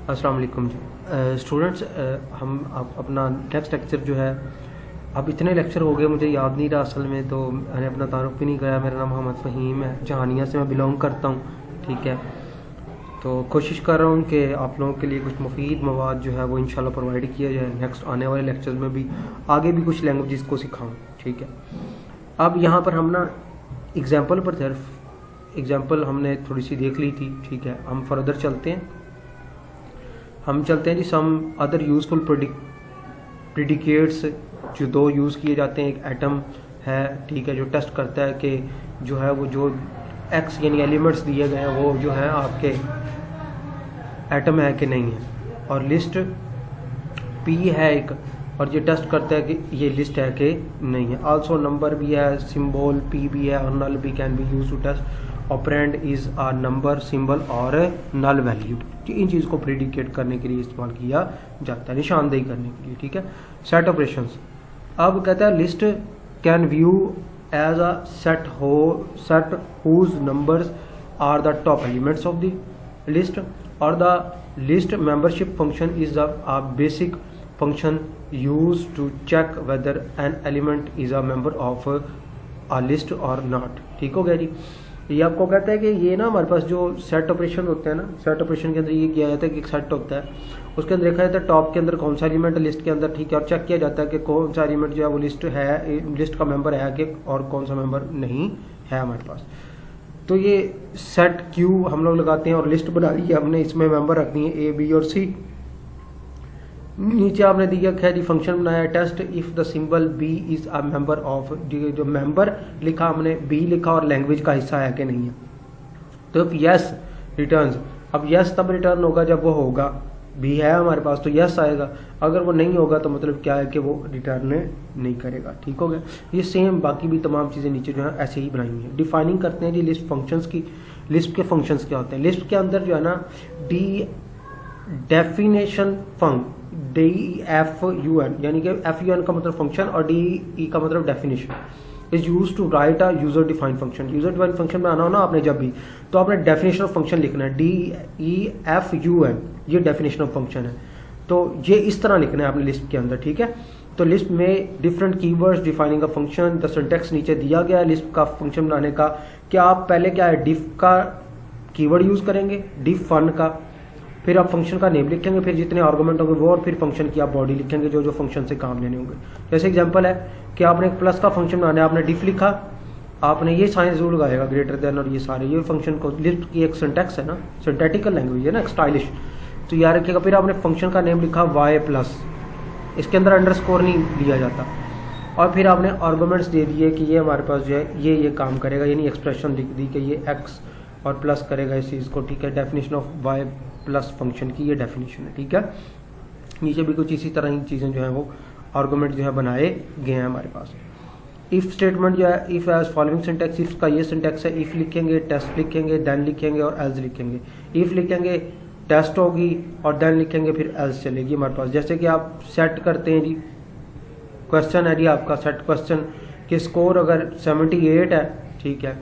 अस्सलाम वालेकुम जी। स्टूडेंट्स, हम अपना नेक्स्ट लेक्चर जो है, अब इतने लेक्चर हो गए मुझे याद नहीं रहा असल में, तो मैंने अपना तारुफ भी नहीं कराया। मेरा नाम मोहम्मद फ़हीम है, जहानिया से मैं बिलोंग करता हूँ। ठीक है, तो कोशिश कर रहा हूँ कि आप लोगों के लिए कुछ मुफीद मवाद जो है वो इंशाल्लाह प्रोवाइड किया जाए। नेक्स्ट आने वाले लेक्चर में भी आगे भी कुछ लैंग्वेजेस को सिखाऊँ। ठीक है, अब यहाँ पर हम ना एग्जाम्पल पर एग्जाम्पल हमने थोड़ी सी देख ली थी। ठीक है, हम फर्दर चलते हैं। हम चलते हैं जी सम अदर यूजफुल प्रिडिकेट्स जो दो यूज़ किए जाते हैं। एक एटम है, ठीक है, जो टेस्ट करता है कि जो है वो जो एक्स यानी एलिमेंट्स दिए गए हैं वो जो है आपके एटम है कि नहीं है। और लिस्ट पी है एक, और ये टेस्ट करता है कि ये लिस्ट है कि नहीं है। आल्सो नंबर भी है, सिंबल पी भी है, और नल भी can be use to test operand is a number, symbol और नल वैल्यू। इन चीज़ को प्रेडिकेट करने के लिए इस्तेमाल किया जाता है, निशानदेही करने के लिए। ठीक है, सेट ऑपरेशंस। अब कहता है list can view as a set whose numbers are the top elements of the list, और the list membership function is a basic function use to check whether an element is a member of a list or not. ठीक हो गया जी। ये आपको कहता है कि ये ना हमारे पास जो सेट ऑपरेशन होते हैं ना, सेट ऑपरेशन के अंदर ये किया जाता है कि एक सेट होता है, उसके अंदर देखा जाता है टॉप के अंदर कौन सा एलिमेंट है लिस्ट के अंदर। ठीक है, और चेक किया जाता है कि कौन सा एलिमेंट जो है वो लिस्ट का मेंबर है कि और कौन सा मेंबर नहीं है हमारे पास। तो ये सेट क्यू हम लोग लगाते हैं और लिस्ट बना ली है हमने, इसमें मेंबर रख दिए ए बी और सी। नीचे आपने दिया क्या जी, फंक्शन बनाया test if the symbol B is a member of, जो मेंबर लिखा हमने बी लिखा और लैंग्वेज का हिस्सा है कि नहीं है। तो इफ यस रिटर्न्स, अब यस तब रिटर्न होगा जब वो होगा, बी है हमारे पास तो यस आएगा, अगर वो नहीं होगा तो मतलब क्या है कि वो रिटर्न नहीं करेगा। ठीक हो गया। ये सेम बाकी भी तमाम चीज़ें नीचे जो है ऐसे ही बनाई हुई है। डिफाइनिंग करते हैं जी लिस्ट फंक्शंस की। लिस्ट के फंक्शंस क्या होते हैं? लिस्ट के अंदर जो है ना डेफिनेशन DEFUN, यानी कि FUN का मतलब फंक्शन और DE का मतलब definition, is use to write a user defined function. User defined function में आना हो ना आपने जब भी, तो आपने डेफिनेशन ऑफ फंक्शन लिखना है, DEFUN, ये डेफिनेशन ऑफ फंक्शन है। तो ये इस तरह लिखना है आपने लिस्ट के अंदर। ठीक है, तो लिस्ट में different keywords defining a function, the syntax नीचे दिया गया है लिस्ट का फंक्शन बनाने का। क्या आप पहले क्या है डिफ का कीवर्ड यूज करेंगे, डिफ फन का, फिर आप फंक्शन का नेम लिखेंगे, फिर जितने आर्गुमेंट होंगे वो, और फिर फंक्शन की आप बॉडी लिखेंगे जो जो फंक्शन से काम लेने होंगे। जैसे एग्जांपल है कि आपने एक प्लस का फंक्शन बनाना है, आपने डिफ लिखा, आपने ये साइन जरूर लगाएगा ग्रेटर देन और ये सारे, ये फंक्शन को लिस्ट की एक सिंटैक्स है ना, सिंटैटिकल लैंग्वेज है ना, स्टाइलिश, तो याद रखिएगा। फिर आपने फंक्शन का नेम लिखा y+, इसके अंदर अंडरस्कोर नहीं लिया जाता, और फिर आपने आर्गुमेंट्स दे दिए कि ये हमारे पास जो है ये काम करेगा, यानी एक्सप्रेशन लिख दी कि ये x और प्लस करेगा इस चीज़ को। ठीक है, डेफिनेशन ऑफ y+ फंक्शन की ये डेफिनेशन है। ठीक है, नीचे भी कुछ इसी तरह की चीज़ें जो है वो आर्गुमेंट जो है बनाए गए हैं हमारे पास। इफ स्टेटमेंट जो है, if as following syntax, if का ये सिंटैक्स है, इफ लिखेंगे, टेस्ट लिखेंगे, देन लिखेंगे और एल्स लिखेंगे। इफ लिखेंगे टेस्ट होगी और देन लिखेंगे फिर एल्स चलेगी हमारे पास। जैसे कि आप सेट करते हैं जी, क्वेश्चन है जी आपका सेट क्वेश्चन कि स्कोर अगर 78 है, ठीक है,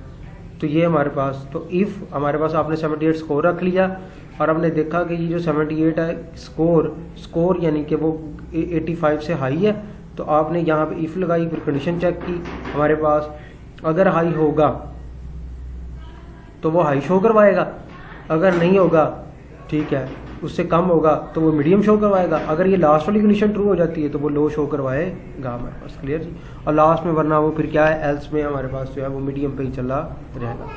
तो ये हमारे पास, तो इफ हमारे पास आपने 78 स्कोर रख लिया और आपने देखा कि ये जो 78 है स्कोर यानी कि वो 85 से हाई है, तो आपने यहाँ पे इफ लगाई, फिर कंडीशन चेक की हमारे पास, अगर हाई होगा तो वो हाई शो करवाएगा, अगर नहीं होगा, ठीक है, उससे कम होगा तो वो मीडियम शो करवाएगा, अगर ये लास्ट वाली कंडीशन ट्रू हो जाती है तो वो लो शो करवाएगा हमारे पास। क्लियर जी। और लास्ट में वरना वो फिर क्या है, एल्स में हमारे पास जो है वो मीडियम पे ही चला रहेगा।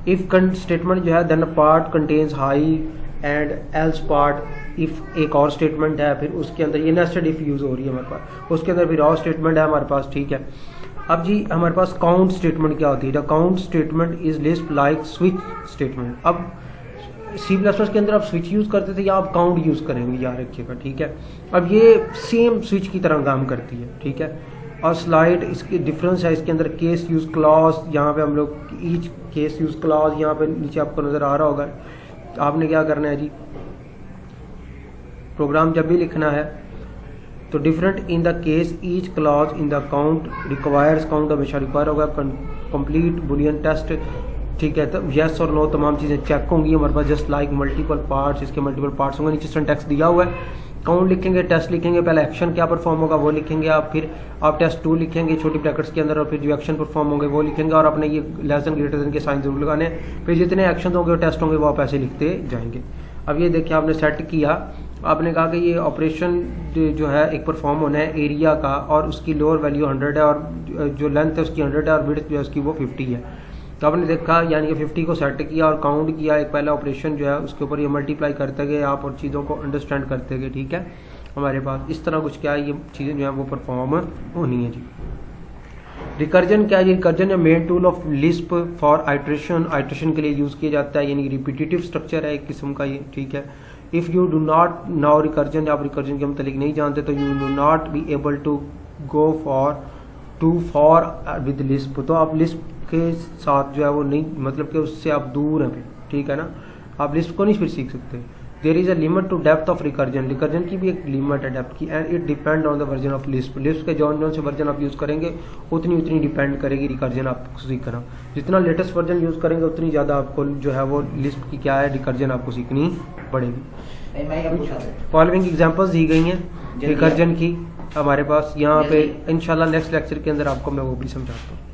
इफ स्टेटमेंट जो है, then part contains high and else part, if एक और स्टेटमेंट है, फिर उसके अंदर ये नेस्टेड इफ यूज हो रही है हमारे पास, उसके अंदर फिर और स्टेटमेंट है हमारे पास। ठीक है, अब जी हमारे पास काउंट स्टेटमेंट क्या होती है? The count statement is list like switch statement. अब C++ के अंदर आप स्विच यूज करते थे या आप काउंट यूज करेंगे, याद रखिएगा। ठीक है, अब ये सेम स्विच की तरह काम करती है। ठीक है, और स्लाइड इसकी डिफरेंस है, इसके अंदर केस यूज क्लॉज, यहाँ पे हम लोग ईच केस यूज क्लॉज यहाँ पे नीचे आपको नजर आ रहा होगा। आपने क्या करना है जी, प्रोग्राम जब भी लिखना है तो different in the case each clause in the count requires, count हमेशा रिक्वायर होगा, कंप्लीट बुलियन टेस्ट ठीक है, तो यस और नो तमाम चीज़ें चेक होंगी हमारे पास, जस्ट लाइक मल्टीपल पार्ट्स, इसके मल्टीपल पार्ट्स होंगे, नीचे सिंटैक्स दिया हुआ है, काउंट लिखेंगे, टेस्ट लिखेंगे, पहले एक्शन क्या परफॉर्म होगा वो लिखेंगे आप, फिर आप टेस्ट 2 लिखेंगे छोटी ब्रैकेट्स के अंदर, और फिर जो एक्शन परफॉर्म होंगे वो लिखेंगे, और अपने ये लेस देन ग्रेटर देन के साइन जरूर लगाने हैं, फिर जितने एक्शन होंगे और टेस्ट होंगे वो आप ऐसे लिखते जाएंगे। अब ये देखिए आपने सेट किया, आपने कहा कि ये ऑपरेशन जो है एक परफॉर्म होना है एरिया का, और उसकी लोअर वैल्यू 100 है, और जो लेंथ है उसकी 100 है, और विड्थ जो है उसकी वो 50 है। तो आपने देखा यानी कि 50 को सेट किया और काउंट किया, एक पहला ऑपरेशन जो है उसके ऊपर ये मल्टीप्लाई करते गए आप और चीज़ों को अंडरस्टैंड करते गए। ठीक है, हमारे पास इस तरह कुछ क्या है, ये चीज़ें जो है वो परफॉर्म होनी है जी। रिकर्जन क्या है? रिकर्जन है main tool of Lisp for iteration, iteration के लिए यूज़ किया जाता है, यानी रिपीटेटिव स्ट्रक्चर है एक किस्म का ये। ठीक है, if you do not know recursion, आप रिकर्जन के मतलब नहीं जानते तो you do not be able to go for with Lisp, तो आप लिस्प के साथ जो है वो नहीं, मतलब कि उससे आप दूर हैं। ठीक है ना, आप लिस्प को नहीं फिर सीख सकते। There is a limit to depth of recursion, recursion की भी एक लिमिट है डेप्थ की, and it depend on the version of Lisp, Lisp के जौन से वर्जन आप यूज़ करेंगे उतनी डिपेंड करेगी रिकर्जन आपको सीखना। जितना लेटेस्ट वर्जन यूज़ करेंगे उतनी ज़्यादा आपको जो है वो लिस्प की क्या है रिकर्जन आपको सीखनी पड़ेगी। फॉलोइंग एग्जांपल्स दी गई हैं रिकर्जन की हमारे पास यहाँ पे, इंशाल्लाह नेक्स्ट लेक्चर के अंदर आपको मैं वो भी समझाता हूँ।